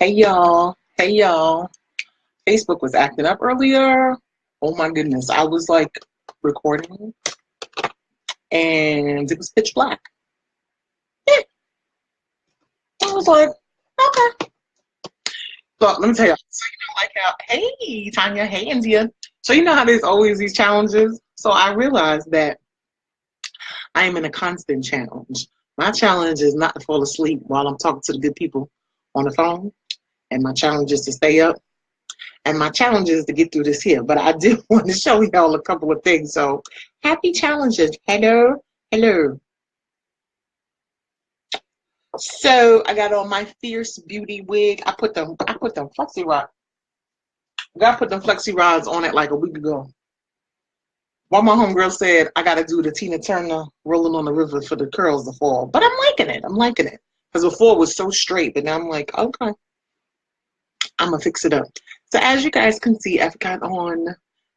Hey y'all. Hey y'all. Facebook was acting up earlier. Oh my goodness. I was like recording and it was pitch black. Yeah. I was like, okay. But let me tell you, so you know, like how, hey Tanya, hey India. So you know how there's always these challenges. So I realized that I am in a constant challenge. My challenge is not to fall asleep while I'm talking to the good people on the phone. And my challenge is to stay up. And my challenge is to get through this here. But I do want to show y'all a couple of things. So happy challenges. Hello. Hello. So I got on my Fierce Beauty wig. I put them flexi rod. I put them flexi rods on it like a week ago. One of my homegirls said I gotta do the Tina Turner rolling on the river for the curls to fall. But I'm liking it. I'm liking it. Because before it was so straight, but now I'm like, okay, I'm gonna fix it up. So as you guys can see, I've got on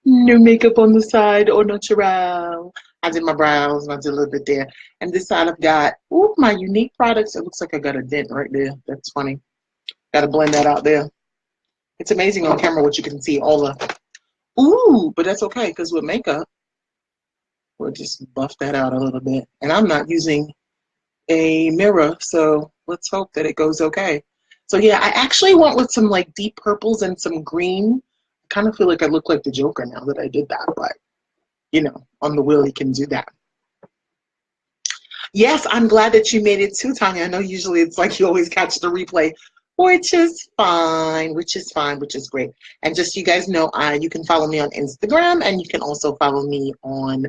no makeup on the side or natural. I did my brows and I did a little bit there. And this side I've got, ooh, my unique products. It looks like I got a dent right there. That's funny. Gotta blend that out there. It's amazing on camera what you can see all the, ooh, but that's okay because with makeup, we'll just buff that out a little bit. And I'm not using a mirror, so let's hope that it goes okay. So yeah, I actually went with some like deep purples and some green. I kind of feel like I look like the Joker now that I did that, but you know, on the wheel you can do that. Yes, I'm glad that you made it too, Tanya. I know usually it's like you always catch the replay, which is fine, which is fine, which is great. And just so you guys know, you can follow me on Instagram and you can also follow me on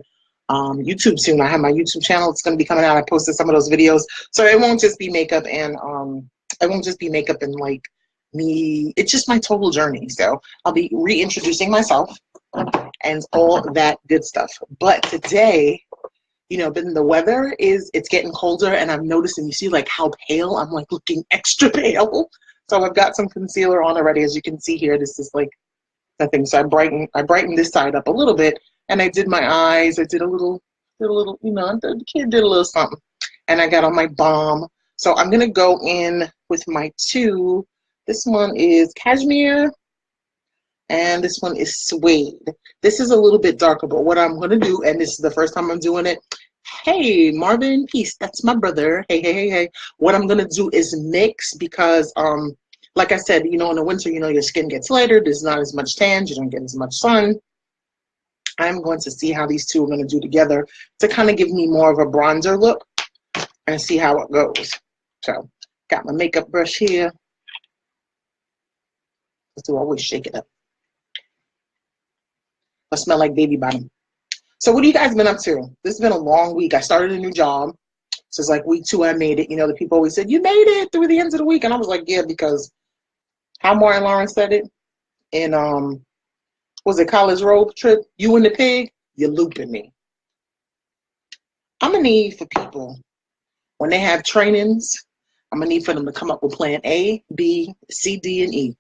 YouTube soon. I have my YouTube channel. It's going to be coming out. I posted some of those videos. So it won't just be makeup and like me. It's just my total journey. So I'll be reintroducing myself and all that good stuff. But today, you know, but the weather it's getting colder and I'm noticing, you see like how pale I'm, like looking extra pale. So I've got some concealer on already. As you can see here, this is like nothing. So I brightened this side up a little bit and I did my eyes. I did a little, you know, the kid did a little something. And I got on my balm. So I'm going to go in with my two. This one is cashmere and this one is suede. This is a little bit darker, but what I'm going to do, and this is the first time I'm doing it. Hey, Marvin, peace. That's my brother. Hey, hey, hey, hey. What I'm going to do is mix because, like I said, you know, in the winter, you know, your skin gets lighter. There's not as much tan. You don't get as much sun. I'm going to see how these two are going to do together to kind of give me more of a bronzer look and see how it goes. So, got my makeup brush here. Let's do always shake it up. I smell like baby bottom. So what have you guys been up to? This has been a long week. I started a new job. So it's like week 2 I made it. You know, the people always said, you made it through the end of the week. And I was like, yeah, because how Martin Lawrence said it in, was it College Road Trip? You and the pig, you're looping me. I'm going to need for people, when they have trainings, I'm going to need for them to come up with plan A, B, C, D, and E.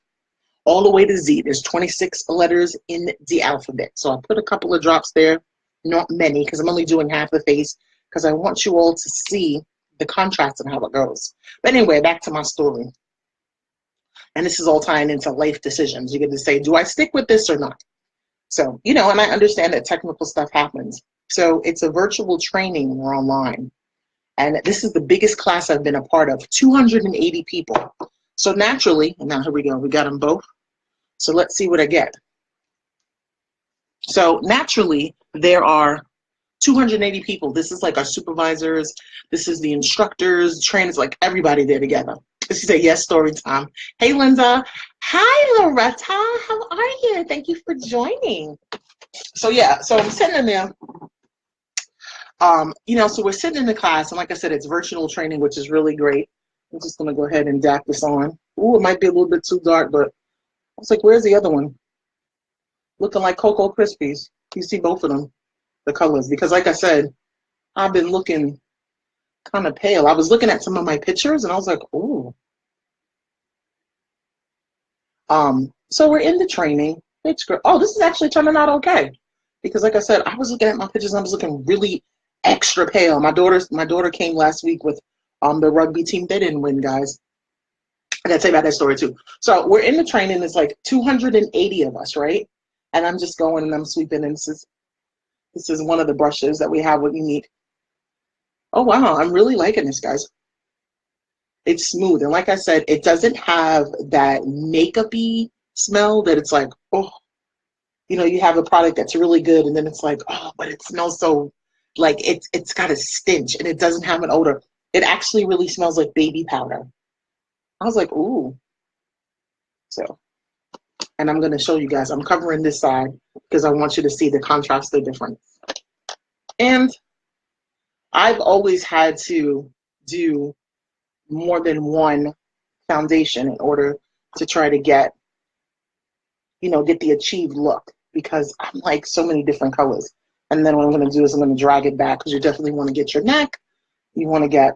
All the way to Z. There's 26 letters in the alphabet. So I put a couple of drops there, not many, because I'm only doing half the face, because I want you all to see the contrast and how it goes. But anyway, back to my story. And this is all tying into life decisions. You get to say, do I stick with this or not? So, you know, and I understand that technical stuff happens. So it's a virtual training. We're online. And this is the biggest class I've been a part of, 280 people. So naturally, and now here we go, we got them both. So let's see what I get. So naturally, there are 280 people. This is like our supervisors. This is the instructors, trainers, like everybody there together. She said, yes, story time. Hey, Linda. Hi, Loretta. How are you? Thank you for joining. So yeah, so I'm sitting in there. You know, so we're sitting in the class, and like I said, it's virtual training, which is really great. I'm just going to go ahead and dap this on. Ooh, it might be a little bit too dark, but I was like, where's the other one? Looking like Cocoa Krispies. You see both of them, the colors. Because like I said, I've been looking kind of pale. I was looking at some of my pictures, and I was like, ooh. So we're in the training. Oh, this is actually turning out okay. Because like I said, I was looking at my pictures, and I was looking really extra pale. My daughter came last week with the rugby team. They didn't win, guys. I gotta tell you about that story too. So we're in the training. It's like 280 of us, right? And I'm just going and I'm sweeping. And this is one of the brushes that we have. What you need. Oh wow, I'm really liking this, guys. It's smooth, and like I said, it doesn't have that makeup-y smell that it's like, oh, you have a product that's really good, and then it's like, oh, but it smells so, like it's got a stench, and it doesn't have an odor. It actually really smells like baby powder. I was like, ooh. So, and I'm gonna show you guys. I'm covering this side because I want you to see the contrast, the difference. And I've always had to do more than one foundation in order to try to get the achieved look, because I'm like so many different colors. And then what I'm going to do is I'm going to drag it back, because you definitely want to get your neck. You want to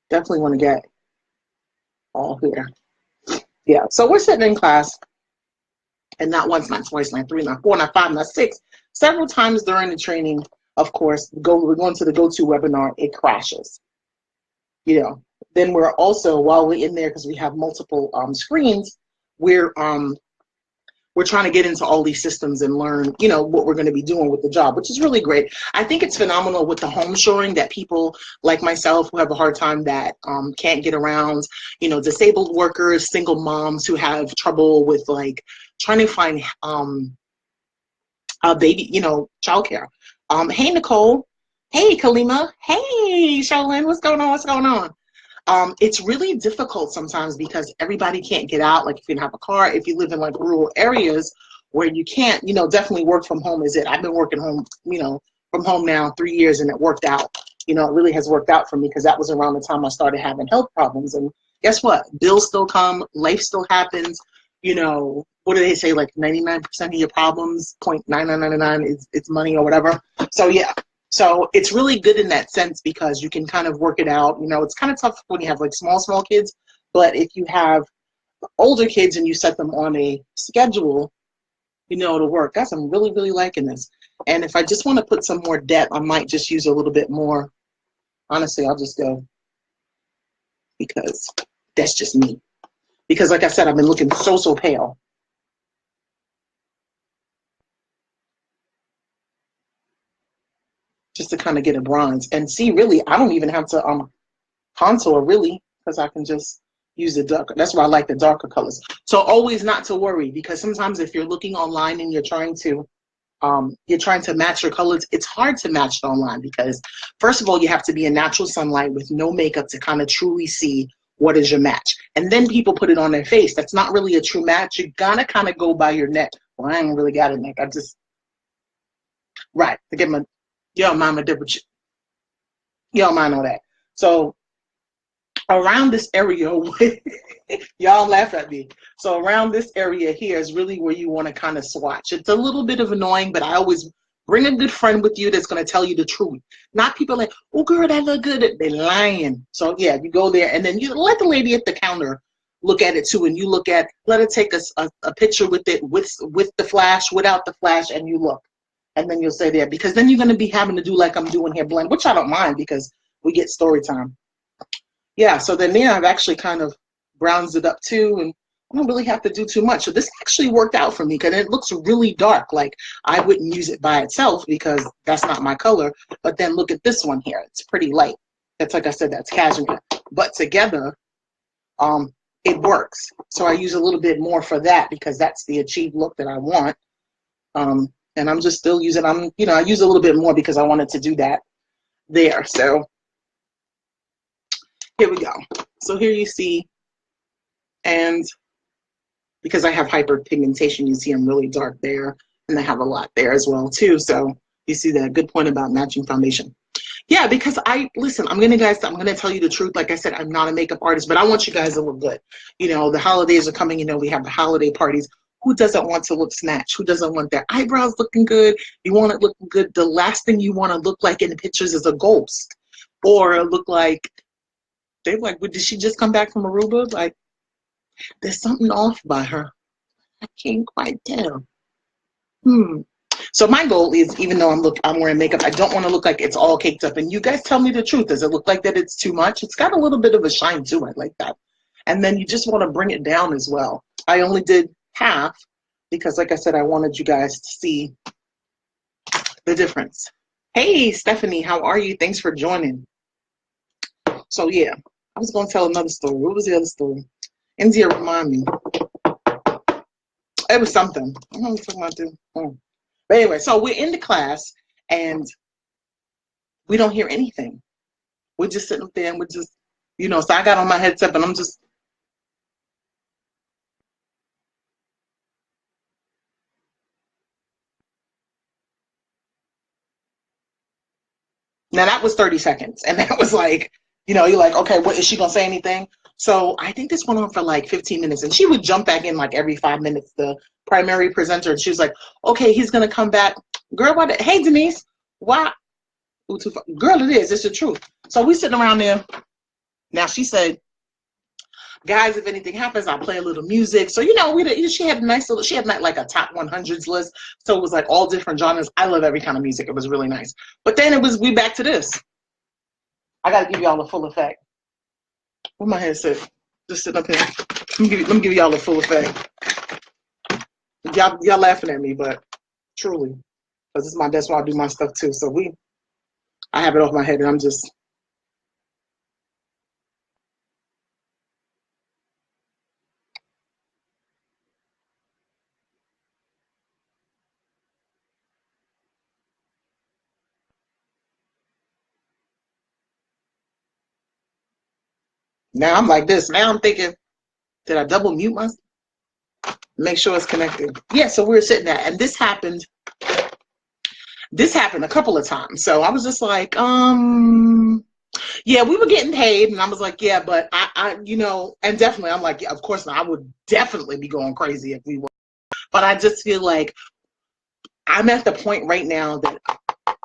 definitely want to get all here. Yeah, so we're sitting in class, and not once, not twice, not three, not four, not five, not six. Several times during the training, of course, we're going to the GoToWebinar, it crashes. Then we're also, while we're in there, because we have multiple screens, we're trying to get into all these systems and learn, what we're going to be doing with the job, which is really great. I think it's phenomenal with the home shoring that people like myself who have a hard time that can't get around, disabled workers, single moms who have trouble with like trying to find a baby, childcare. Hey, Nicole. Hey, Kalima. Hey, Charlene. What's going on? What's going on? It's really difficult sometimes because everybody can't get out. Like if you don't have a car, if you live in like rural areas where you can't, definitely work from home is it. I've been working home, from home now 3 years, and it worked out. It really has worked out for me, because that was around the time I started having health problems. And guess what? Bills still come, life still happens. What do they say? Like 99% of your problems, 0.9999 is money or whatever. So yeah. So it's really good in that sense, because you can kind of work it out. It's kind of tough when you have like small kids, but if you have older kids and you set them on a schedule, it'll work. Guys, I'm really, really liking this. And if I just want to put some more depth, I might just use a little bit more. Honestly, I'll just go, because that's just me. Because like I said, I've been looking so pale. Just to kind of get a bronze. And see, really, I don't even have to contour, really, because I can just use the darker. That's why I like the darker colors. So always not to worry, because sometimes if you're looking online and you're trying to match your colors, it's hard to match it online, because first of all, you have to be in natural sunlight with no makeup to kind of truly see what is your match. And then people put it on their face. That's not really a true match. You gotta kind of go by your neck. Well, I ain't really got a neck. Right, to get my, y'all mind my different, y'all mind all that. So around this area, y'all laugh at me. So around this area here is really where you want to kind of swatch. It's a little bit of annoying, but I always bring a good friend with you that's going to tell you the truth. Not people like, oh girl, that look good. They're lying. So yeah, you go there, and then you let the lady at the counter look at it too, and you let her take a picture with it, with the flash, without the flash, and you look. And then you'll say there, because then you're going to be having to do like I'm doing here, blend, which I don't mind, because we get story time. Yeah, so then there I've actually kind of browns it up too, and I don't really have to do too much. So this actually worked out for me, because it looks really dark. Like I wouldn't use it by itself, because that's not my color. But then look at this one here. It's pretty light. That's, like I said, that's cashmere. But together, it works. So I use a little bit more for that, because that's the achieved look that I want. And I'm just still using, I use a little bit more because I wanted to do that there. So here we go. So here you see, and because I have hyperpigmentation, you see I'm really dark there, and I have a lot there as well too. So you see that. Good point about matching foundation. Yeah, because listen, I'm gonna tell you the truth. Like I said, I'm not a makeup artist, but I want you guys to look good. The holidays are coming, we have the holiday parties. Who doesn't want to look snatched? Who doesn't want their eyebrows looking good? You want it looking good. The last thing you want to look like in the pictures is a ghost, or look like, they're like, did she just come back from Aruba? Like, there's something off by her. I can't quite tell. So my goal is, even though I'm wearing makeup, I don't want to look like it's all caked up. And you guys tell me the truth. Does it look like that it's too much? It's got a little bit of a shine to it, like that. And then you just want to bring it down as well. I only did half because, like I said, I wanted you guys to see the difference. Hey, Stephanie, how are you? Thanks for joining. So, yeah, I was going to tell another story. What was the other story? India, remind me. It was something. I don't know what I'm talking about. Oh. But anyway, so we're in the class, and we don't hear anything. We're just sitting up there, and we're just, so I got on my headset, and I'm just. Now, that was 30 seconds, and that was like, you're like, okay, what, is she going to say anything? So I think this went on for like 15 minutes, and she would jump back in like every 5 minutes, the primary presenter, and she was like, okay, he's going to come back. Girl, what? Hey, Denise, why? Girl, it is. It's the truth. So we sitting around there. Now, she said, guys, if anything happens, I'll play a little music. So, she had a nice little, she had like a top 100s list. So it was like all different genres. I love every kind of music. It was really nice. But then we back to this. I got to give y'all the full effect. Where my headset? Just sitting up here. Let me give y'all the full effect. Y'all laughing at me, but truly, because that's why I do my stuff too. So I have it off my head, and I'm just. Now I'm like this. Now I'm thinking, did I double mute myself? Make sure it's connected. Yeah, so we were sitting there, and this happened a couple of times. So I was just like, yeah, we were getting paid, and I was like, yeah, but I and definitely I'm like, yeah, of course not. I would definitely be going crazy if we were. But I just feel like I'm at the point right now that,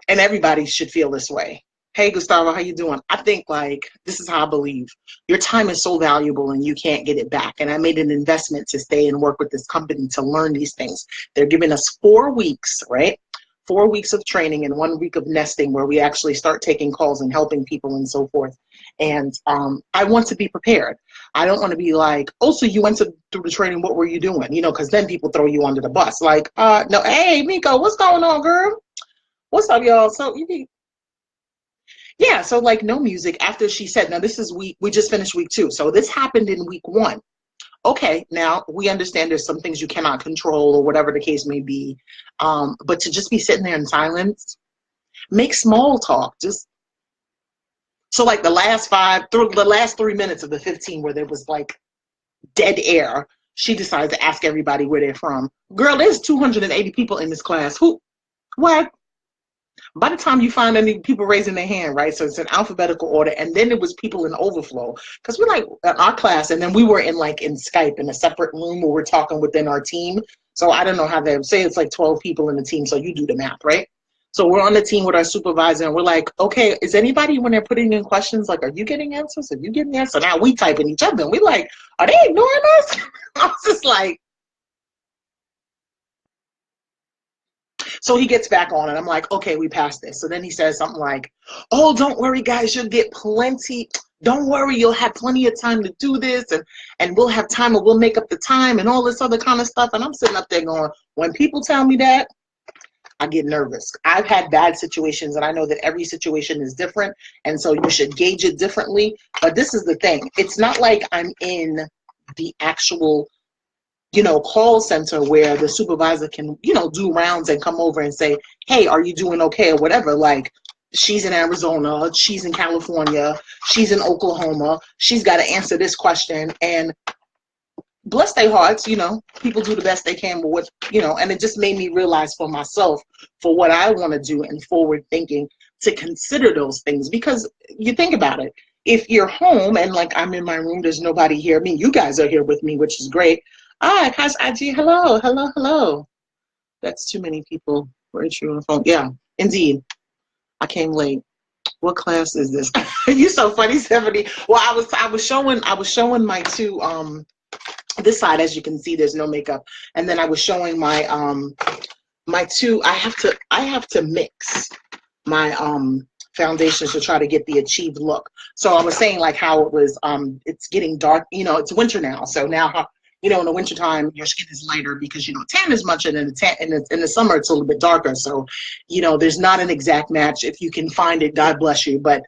and everybody should feel this way. Hey, Gustavo, how you doing? I think like this is how I believe. Your time is so valuable and you can't get it back. And I made an investment to stay and work with this company to learn these things. They're giving us 4 weeks, right? 4 weeks of training and 1 week of nesting where we actually start taking calls and helping people and so forth. And I want to be prepared. I don't want to be like, oh, so you went through the training, what were you doing? Because then people throw you under the bus. Like, no, hey, Miko, what's going on, girl? What's up, y'all? So yeah, so like no music after she said, now this is we just finished week 2. So this happened in week 1. Okay, now we understand there's some things you cannot control or whatever the case may be. But to just be sitting there in silence, make small talk. Just so like the last 3 minutes of the 15 where there was like dead air, she decided to ask everybody where they're from. Girl, there's 280 people in this class. What? By the time you find any people raising their hand, right? So it's in alphabetical order. And then it was people in overflow. Because we're like in our class, and then we were in Skype in a separate room where we're talking within our team. So I don't know how they say it's like 12 people in the team. So you do the math, right? So we're on the team with our supervisor, and we're like, okay, is anybody, when they're putting in questions, like, are you getting answers? Are you getting answers? So now we typing each other, and we're like, are they ignoring us? I was just like, so he gets back on, and I'm like, okay, we passed this. So then he says something like, oh, don't worry, guys, you'll get plenty. Don't worry, you'll have plenty of time to do this, and we'll have time, and we'll make up the time, and all this other kind of stuff. And I'm sitting up there going, when people tell me that, I get nervous. I've had bad situations, and I know that every situation is different, and so you should gauge it differently. But this is the thing. It's not like I'm in the actual call center where the supervisor can, do rounds and come over and say, hey, are you doing okay or whatever. Like, she's in Arizona, she's in California, she's in Oklahoma, she's got to answer this question. And bless their hearts, people do the best they can with what, and it just made me realize for myself, for what I want to do and forward thinking, to consider those things. Because you think about it, if you're home and like I'm in my room, there's nobody here. I mean, you guys are here with me, which is great. How's IG? Hello. That's too many people. Very true on the phone. Yeah, indeed. I came late. What class is this? You're so funny, 70. Well, I was showing my 2 this side, as you can see, there's no makeup. And then I was showing my my 2, I have to mix my foundations to try to get the achieved look. So I was saying like how it was, it's getting dark, you know, it's winter now. So now, you know, in the wintertime, your skin is lighter because you don't tan as much, and in the summer, it's a little bit darker. So, you know, there's not an exact match. If you can find it, God bless you. But,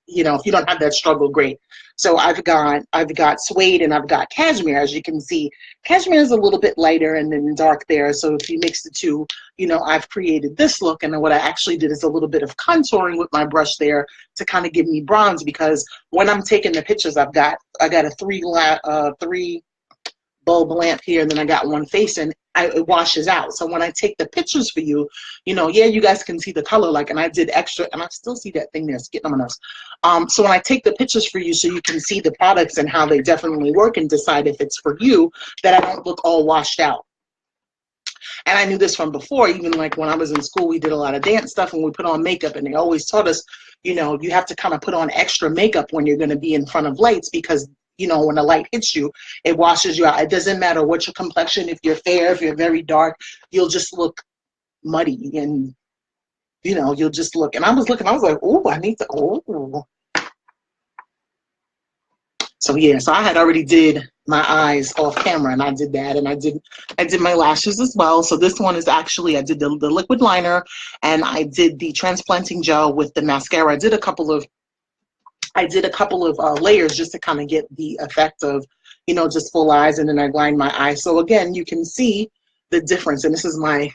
you know, if you don't have that struggle, great. So I've got suede and I've got cashmere. As you can see, cashmere is a little bit lighter and then dark there. So if you mix the two, you know, I've created this look. And then what I actually did is a little bit of contouring with my brush there to kind of give me bronze, because when I'm taking the pictures, I got a three bulb lamp here, and then I got one face, and it washes out. So when I take the pictures for you, you know, yeah, you guys can see the color, like, and I did extra, and I still see that thing there, it's getting on my nose. So when I take the pictures for you, so you can see the products and how they definitely work and decide if it's for you, that I don't look all washed out. And I knew this from before, even like when I was in school, we did a lot of dance stuff and we put on makeup, and they always taught us, you know, you have to kind of put on extra makeup when you're going to be in front of lights, because you know, when the light hits you, it washes you out. It doesn't matter what your complexion, if you're fair, if you're very dark, you'll just look muddy, and, you know, you'll just look. And I was looking, I was like, oh, I need to, oh. So yeah, so I had already did my eyes off camera, and I did that, and I did my lashes as well. So this one is actually, I did the liquid liner, and I did the transplanting gel with the mascara. I did a couple of layers just to kind of get the effect of, you know, just full eyes, and then I lined my eyes. So again, you can see the difference, and this is my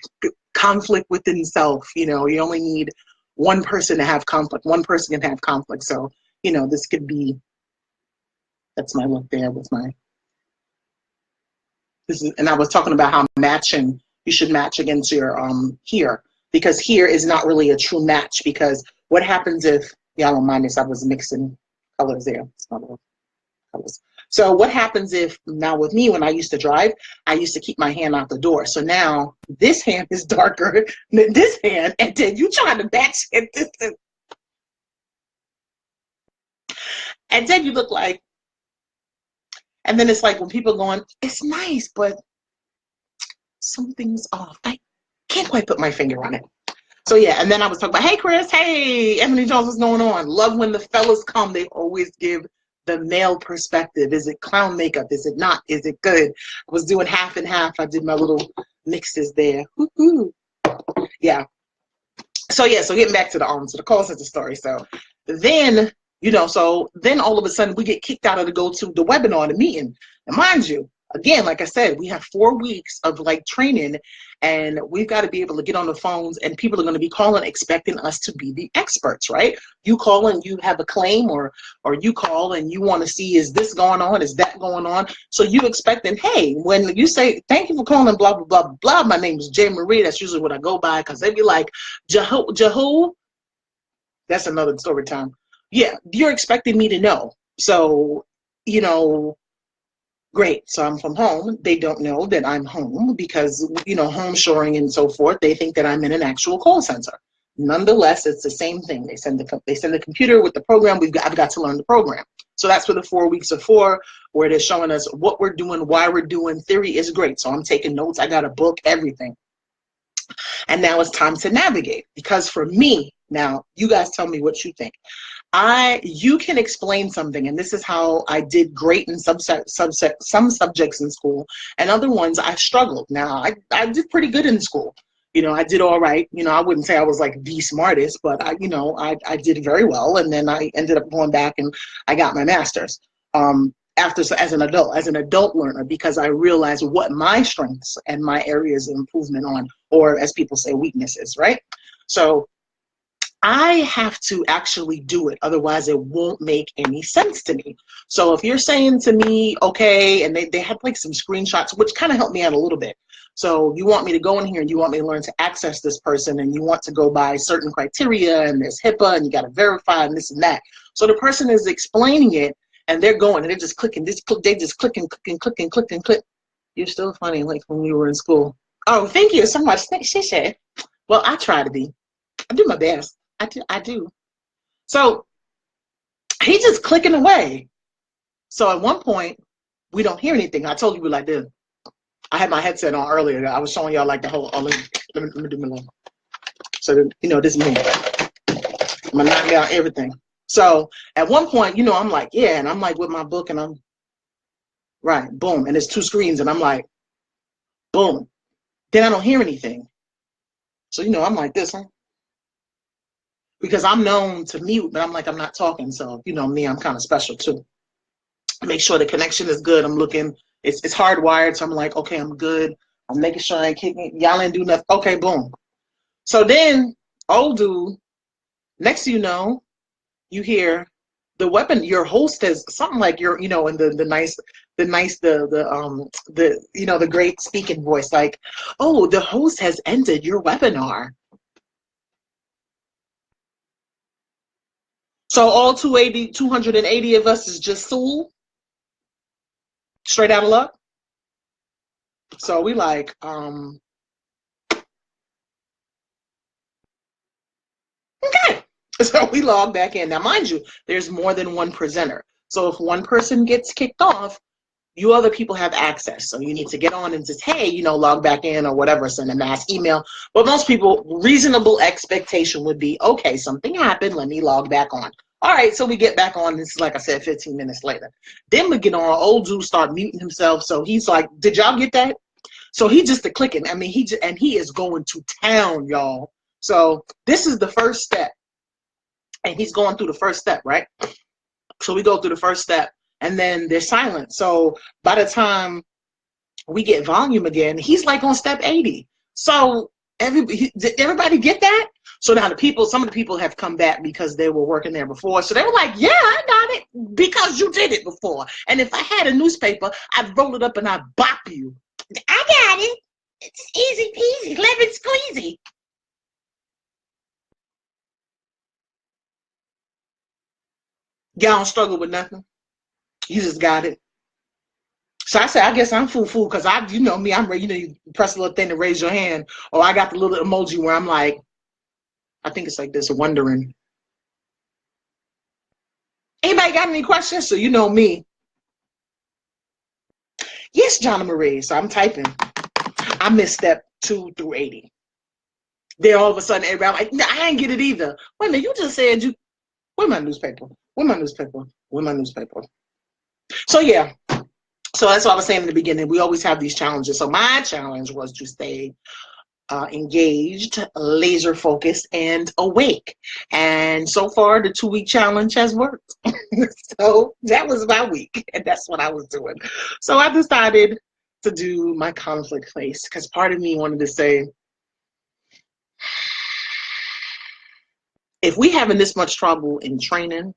conflict within self. You know, you only need one person to have conflict. One person can have conflict. So, you know, this could be, that's my look there with my, this is, and I was talking about how matching, you should match against your here, because here is not really a true match, because what happens if, y'all don't mind this, I was mixing colors there. It's not colors. So what happens if, now with me, when I used to drive, I used to keep my hand out the door. So now this hand is darker than this hand, and then you try to match it. And then you look like, and then it's like when people are going, it's nice, but something's off. I can't quite put my finger on it. So yeah, and then I was talking about, hey Chris, hey Ebony Jones, what's going on? Love when the fellas come, they always give the male perspective. Is it clown makeup? Is it not? Is it good? I was doing half and half. I did my little mixes there. Woo-hoo. Yeah. So yeah, so getting back to the call center story. So then, you know, so then all of a sudden we get kicked out of the webinar, the meeting. And mind you, again, like I said, we have 4 weeks of like training, and we've got to be able to get on the phones, and people are going to be calling expecting us to be the experts, right? You call and you have a claim, or you call and you want to see, is this going on? Is that going on? So you expecting, hey, when you say, thank you for calling, blah, blah, blah, blah, my name is J. Marie. That's usually what I go by, because they'd be like, Jehu, that's another story time. Yeah, you're expecting me to know. So, you know, great. So I'm from home. They don't know that I'm home because, you know, home shoring and so forth. They think that I'm in an actual call center. Nonetheless, it's the same thing. They send the computer with the program. I've got to learn the program. So that's what the 4 weeks are for, where they're showing us what we're doing, why we're doing. Theory is great. So I'm taking notes. I got a book, everything. And now it's time to navigate, because for me, now you guys tell me what you think. You can explain something, and this is how I did great in some subjects in school, and other ones I struggled. Now I did pretty good in school. You know, I did all right. You know, I wouldn't say I was like the smartest, but I did very well. And then I ended up going back and I got my master's as an adult learner, because I realized what my strengths and my areas of improvement on, or as people say, weaknesses, right? So I have to actually do it. Otherwise, it won't make any sense to me. So if you're saying to me, okay, and they had like some screenshots, which kind of helped me out a little bit. So you want me to go in here and you want me to learn to access this person, and you want to go by certain criteria, and there's HIPAA, and you got to verify and this and that. So the person is explaining it, and they're going, and they're just clicking, they just click and click and click and click and click. You're still funny, like when we were in school. Oh, thank you so much. Well, I try to be. I do my best. I do. So he just clicking away. So at one point, we don't hear anything. I told you we like this. I had my headset on earlier. I was showing y'all like the whole, let me do my little. So, you know, this is me. I'm gonna knock down everything. So at one point, you know, I'm like, yeah, and I'm like with my book and I'm right, boom, and it's two screens and I'm like, boom. Then I don't hear anything. So, you know, I'm like this, huh? Because I'm known to mute, but I'm like, I'm not talking. So, you know, me, I'm kind of special too. Make sure the connection is good. I'm looking, it's hardwired. So I'm like, okay, I'm good. I'm making sure I ain't kicking, y'all ain't do nothing. Okay, boom. So then, old dude, next thing you know, you hear the weapon, your host has something like your, you know, in the you know, the great speaking voice, like, oh, the host has ended your webinar. So all 280 of us is just Sewell, straight out of luck. So we like, okay. So we log back in. Now, mind you, there's more than one presenter. So if one person gets kicked off, you other people have access. So you need to get on and just, hey, you know, log back in or whatever, send a mass email. But most people, reasonable expectation would be, okay, something happened, let me log back on. All right, so we get back on. This is, like I said, 15 minutes later. Then we get on. Old dude start muting himself. So he's like, did y'all get that? So he just a clicking. I mean, he is going to town, y'all. So this is the first step. And he's going through the first step, right? So we go through the first step and then there's silence. So by the time we get volume again, he's like on step 80. So did everybody get that? So now some of the people have come back because they were working there before. So they were like, yeah, I got it because you did it before. And if I had a newspaper, I'd roll it up and I'd bop you. I got it. It's easy peasy, lemon squeezy. Y'all don't struggle with nothing. You just got it. So I said, I guess I'm fool because you know me, I'm ready. You know, you press a little thing to raise your hand, or I got the little emoji where I'm like, I think it's like this, wondering. Anybody got any questions? So you know me. Yes, Jonna Marie. So I'm typing. I missed step 2 through 80. Then all of a sudden, everybody like, nah, I ain't get it either. Wait a minute, you just said you. Where's my newspaper? Where's my newspaper? Where's my newspaper? So yeah. So that's what I was saying in the beginning. We always have these challenges. So my challenge was to stay engaged, laser focused, and awake. And so far, the 2-week challenge has worked. So that was my week, and that's what I was doing. So I decided to do my conflict face because part of me wanted to say, if we having this much trouble in training,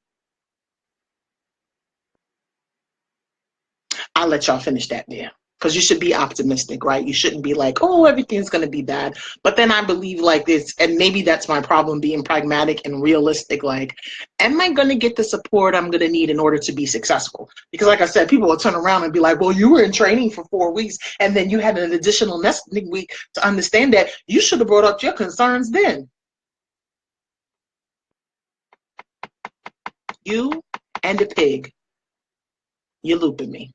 I'll let y'all finish that there. Because you should be optimistic, right? You shouldn't be like, oh, everything's going to be bad. But then I believe like this, and maybe that's my problem, being pragmatic and realistic. Like, am I going to get the support I'm going to need in order to be successful? Because like I said, people will turn around and be like, well, you were in training for 4 weeks, and then you had an additional nesting week to understand that. You should have brought up your concerns then. You and the pig, you're looping me.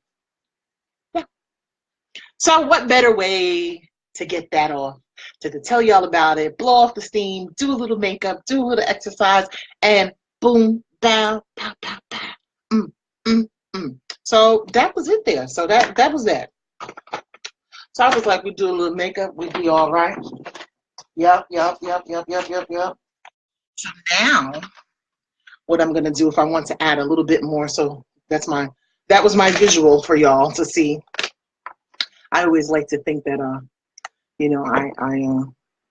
So what better way to get that off, to tell y'all about it, blow off the steam, do a little makeup, do a little exercise, and boom, bow, pow, pow, pow. So that was it there. So that was that. So I was like, we do a little makeup, we'd be all right. Yep. So now, what I'm gonna do, if I want to add a little bit more, so that was my visual for y'all to see. I always like to think that, you know,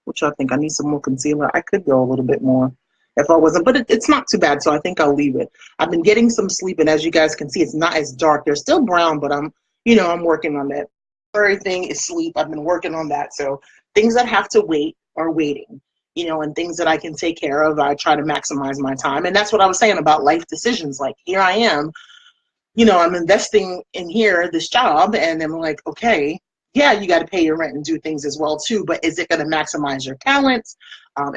what y'all think? I need some more concealer. I could go a little bit more if I wasn't, but it's not too bad, so I think I'll leave it. I've been getting some sleep, and as you guys can see, it's not as dark. They're still brown, but I'm working on that. Everything is sleep. I've been working on that. So things that have to wait are waiting, you know, and things that I can take care of, I try to maximize my time. And that's what I was saying about life decisions. Like, here I am, you know, I'm investing in this job, and I'm like, okay, yeah, you got to pay your rent and do things as well too, but is it going to maximize your talents?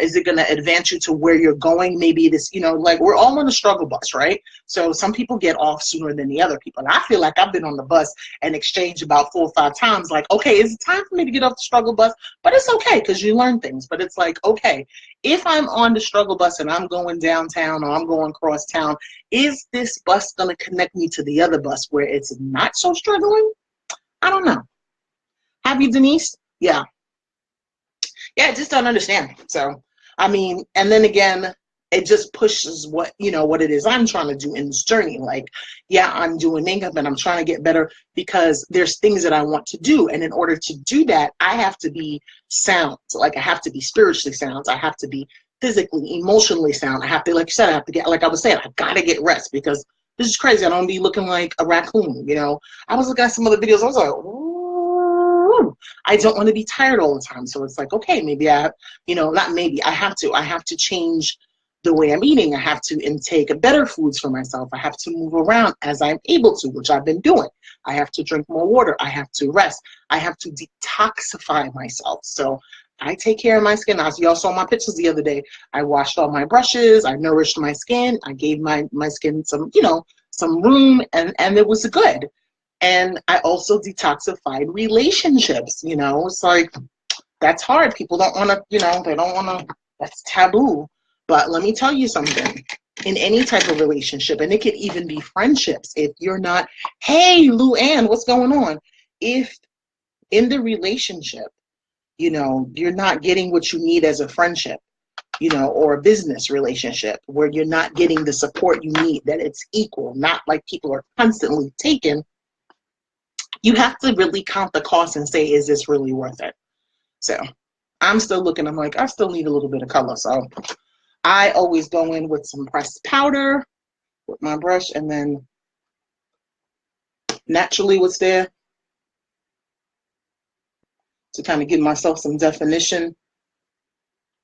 Is it going to advance you to where you're going? Maybe this, like we're all on a struggle bus, right? So some people get off sooner than the other people. And I feel like I've been on the bus and exchanged about 4 or 5 times. Like, okay, is it time for me to get off the struggle bus? But it's okay because you learn things. But it's like, okay, if I'm on the struggle bus and I'm going downtown or I'm going cross town, is this bus going to connect me to the other bus where it's not so struggling? I don't know. Have you, Denise? Yeah. Yeah, I just don't understand. So, I mean, and then again, it just pushes what it is I'm trying to do in this journey. Like, yeah, I'm doing makeup and I'm trying to get better because there's things that I want to do. And in order to do that, I have to be sound. So, like, I have to be spiritually sound. I have to be physically, emotionally sound. I have to, like you said, I have to get, like I was saying, I got to get rest because this is crazy. I don't be looking like a raccoon, I was looking at some other videos. I was like, ooh. I don't want to be tired all the time. So it's like, okay, maybe I have to change the way I'm eating. I have to intake better foods for myself. I have to move around as I'm able to, which I've been doing. I have to drink more water. I have to rest. I have to detoxify myself. So I take care of my skin. As y'all saw my pictures the other day, I washed all my brushes. I nourished my skin. I gave my skin some, some room, and it was good. And I also detoxified relationships, it's like, that's hard. People don't want to, they don't want to, that's taboo. But let me tell you something, in any type of relationship, and it could even be friendships, if you're not, hey, Lou Ann, what's going on? If in the relationship, you're not getting what you need as a friendship, or a business relationship where you're not getting the support you need, that it's equal, not like people are constantly taking, you have to really count the cost and say, is this really worth it? So I'm still looking, I'm like, I still need a little bit of color. So I always go in with some pressed powder with my brush, and then naturally what's there to kind of give myself some definition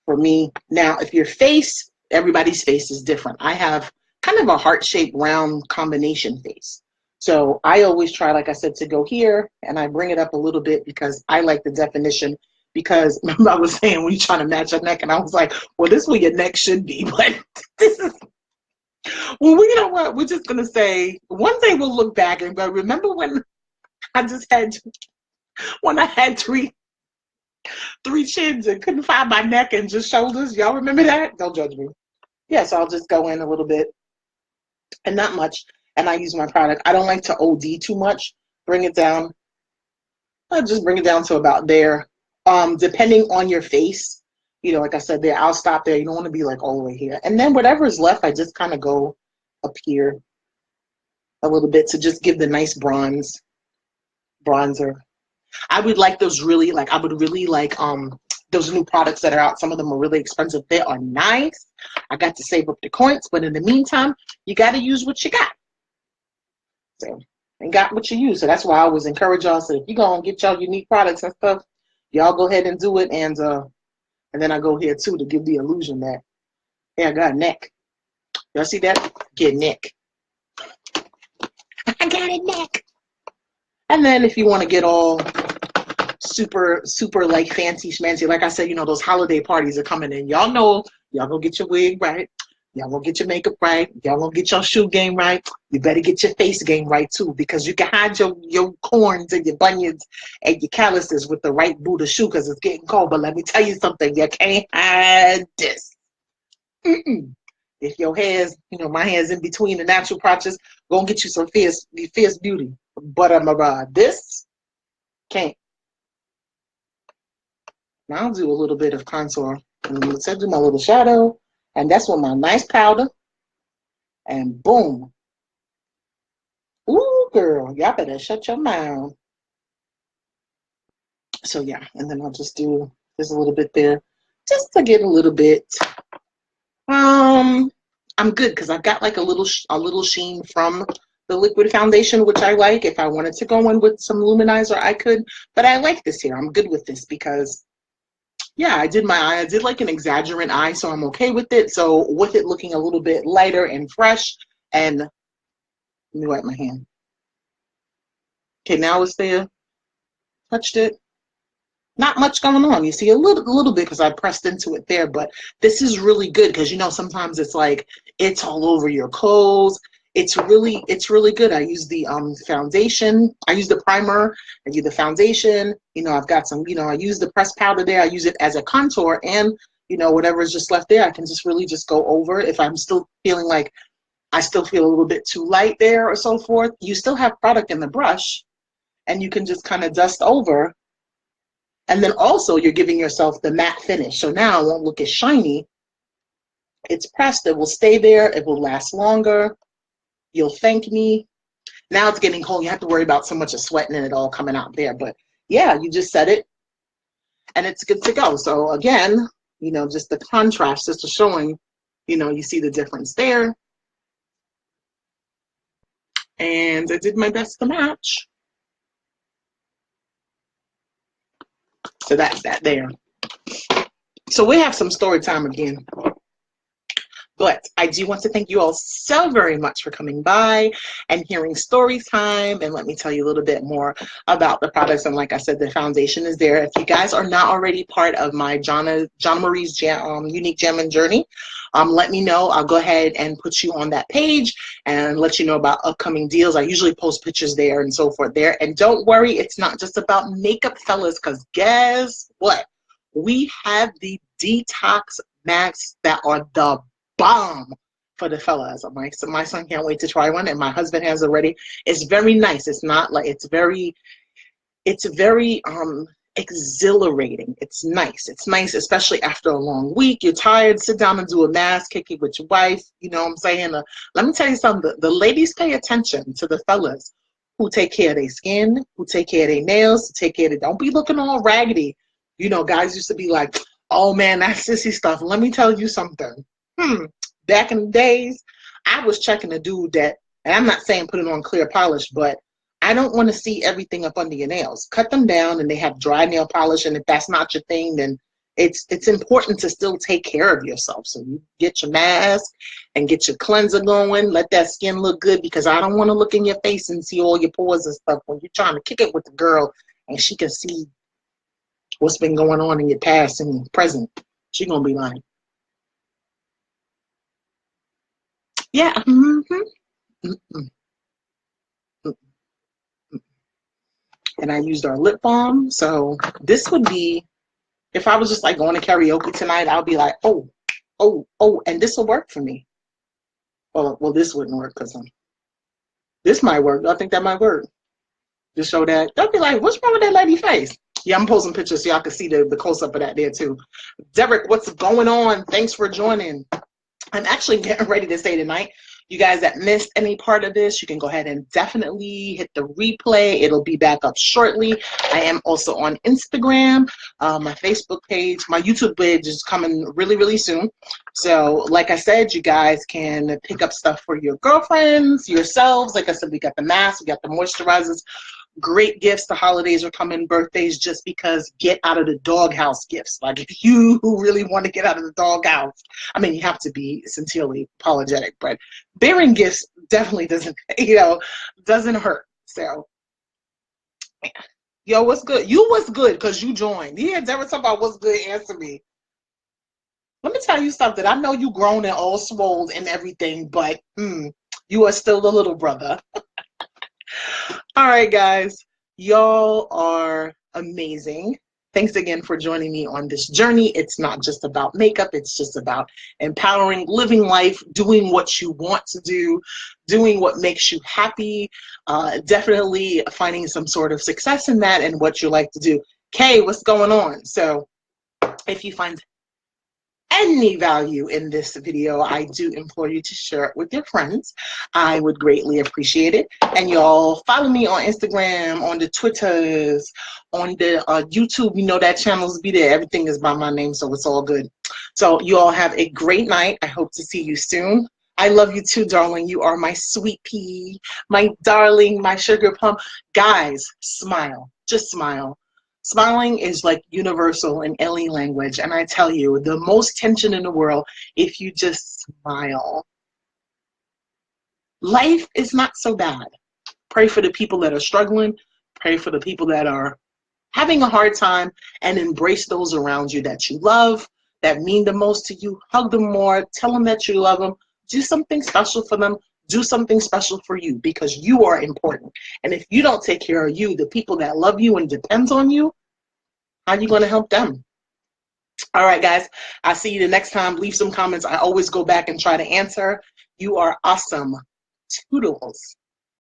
for me. Now, if your face, everybody's face is different. I have kind of a heart-shaped round combination face. So I always try, like I said, to go here, and I bring it up a little bit because I like the definition. Because remember I was saying when you're trying to match your neck, and I was like, well, this is where your neck should be. But this is, well, you know what? We're just going to say, one day we'll look back and go, remember when I had three chins and couldn't find my neck and just shoulders? Y'all remember that? Don't judge me. Yeah, so I'll just go in a little bit and not much. And I use my product. I don't like to OD too much. Bring it down. I'll just bring it down to about there. Depending on your face, like I said there, I'll stop there. You don't want to be like all the way here. And then whatever is left, I just kind of go up here a little bit to just give the nice bronzer. I would like those really, like, I would really like those new products that are out. Some of them are really expensive. They are nice. I got to save up the coins, but in the meantime, you got to use what you got. So, and got what you use. So that's why I always encourage y'all. So if you're going to get y'all unique products and stuff, y'all go ahead and do it. And then I go here too to give the illusion that, hey, I got a neck. Y'all see that? Get neck. I got a neck. And then if you want to get all super, super like fancy schmancy, like I said, those holiday parties are coming in. Y'all know, y'all go get your wig right. Y'all gonna get your makeup right. Y'all gonna get your shoe game right. You better get your face game right too, because you can hide your corns and your bunions and your calluses with the right boot of shoe because it's getting cold. But let me tell you something, you can't hide this. If your hair's, my hair's in between the natural process, go and get you some fierce beauty. But this can't. Now I'll do a little bit of contour. And let's do my little shadow. And that's with my nice powder. And boom. Ooh, girl, y'all better shut your mouth. So yeah, and then I'll just do this a little bit there, just to get a little bit. I'm good because I've got like a little sheen from the liquid foundation, which I like. If I wanted to go in with some luminizer, I could. But I like this here. I'm good with this because, yeah, I did my eye. I did like an exaggerant eye, so I'm okay with it. So with it looking a little bit lighter and fresh, and let me wipe my hand. Okay, now it's there. touched it. Not much going on. You see a little bit because I pressed into it there, but this is really good because you know sometimes it's like it's all over your clothes. It's really good. I use the foundation. I use the primer. I use the foundation. You know, I've got some. You know, I use the pressed powder there. I use it as a contour, and you know whatever is just left there, I can just really just go over. If I'm still feeling like I still feel a little bit too light there or so forth, you still have product in the brush, and you can just kind of dust over. And then also you're giving yourself the matte finish. So now it won't look as shiny. It's pressed, it will stay there, it will last longer. You'll thank me. Now it's getting cold. You have to worry about so much of sweating and it all coming out there. But yeah, you just set it and it's good to go. So again, you know, just the contrast, just to showing, you know, you see the difference there. And I did my best to match. So that's that there. So we have some story time again. But I do want to thank you all so very much for coming by and hearing story time. And let me tell you a little bit more about the products. And like I said, the foundation is there. If you guys are not already part of my Jonna Marie's Unique Gem and Journey, let me know. I'll go ahead and put you on that page and let you know about upcoming deals. I usually post pictures there and so forth there. And don't worry, it's not just about makeup, fellas, because guess what? We have the Detox Max that are the bomb for the fellas. So my son can't wait to try one, and my husband has already. It's very nice. It's not like it's very exhilarating. It's nice, especially after a long week. You're tired, sit down and do a mask, kick it with your wife. You know what I'm saying? Let me tell you something. The ladies pay attention to the fellas who take care of their skin, who take care of their nails, who take care of don't be looking all raggedy. You know, guys used to be like, oh man, that's sissy stuff. Let me tell you something. Back in the days, I was checking a dude that, and I'm not saying put it on clear polish, but I don't want to see everything up under your nails. Cut them down, and they have dry nail polish. And if that's not your thing, then it's important to still take care of yourself. So you get your mask and get your cleanser going. Let that skin look good, because I don't want to look in your face and see all your pores and stuff when you're trying to kick it with the girl, and she can see what's been going on in your past and present. She's gonna be like, yeah. And I used our lip balm. So this would be, if I was just like going to karaoke tonight, I'll be like, oh, and this will work for me. Well, this wouldn't work because this might work. I think that might work. Just show that. They'll be like, what's wrong with that lady's face? Yeah, I'm posting pictures so y'all can see the close-up of that there too. Derek, what's going on? Thanks for joining. I'm actually getting ready to say tonight. You guys that missed any part of this, you can go ahead and definitely hit the replay. It'll be back up shortly. I am also on Instagram, my Facebook page, my YouTube page is coming really, really soon. So like I said, you guys can pick up stuff for your girlfriends, yourselves. Like I said, we got the masks, we got the moisturizers. Great gifts. The holidays are coming, birthdays, just because get out of the doghouse gifts. Like if you really want to get out of the doghouse, I mean, you have to be sincerely apologetic, but bearing gifts definitely doesn't, doesn't hurt. So, yo, what's good? You what's good because you joined. Yeah, Derek talking about what's good. Answer me. Let me tell you something. I know you grown and all swole and everything, but you are still the little brother. All right, guys, y'all are amazing. Thanks again for joining me on this journey. It's not just about makeup. It's just about empowering, living life, doing what you want to do, doing what makes you happy, definitely finding some sort of success in that and what you like to do. Kay, what's going on? So if you find any value in this video, I do implore you to share it with your friends. I would greatly appreciate it. And y'all follow me on Instagram, on the Twitters, on the YouTube. You know that channels be there. Everything is by my name, so it's all good. So you all have a great night. I hope to see you soon. I love you too, darling. You are my sweet pea, my darling, my sugar plum. Guys, smile. Just smile. Smiling is like universal in any language, and I tell you, the most tension in the world, if you just smile. Life is not so bad. Pray for the people that are struggling. Pray for the people that are having a hard time, and embrace those around you that you love, that mean the most to you. Hug them more, tell them that you love them, do something special for them, do something special for you, because you are important. And if you don't take care of you, the people that love you and depends on you, how are you going to help them? All right, guys, I'll see you the next time. Leave some comments. I always go back and try to answer. You are awesome. Toodles.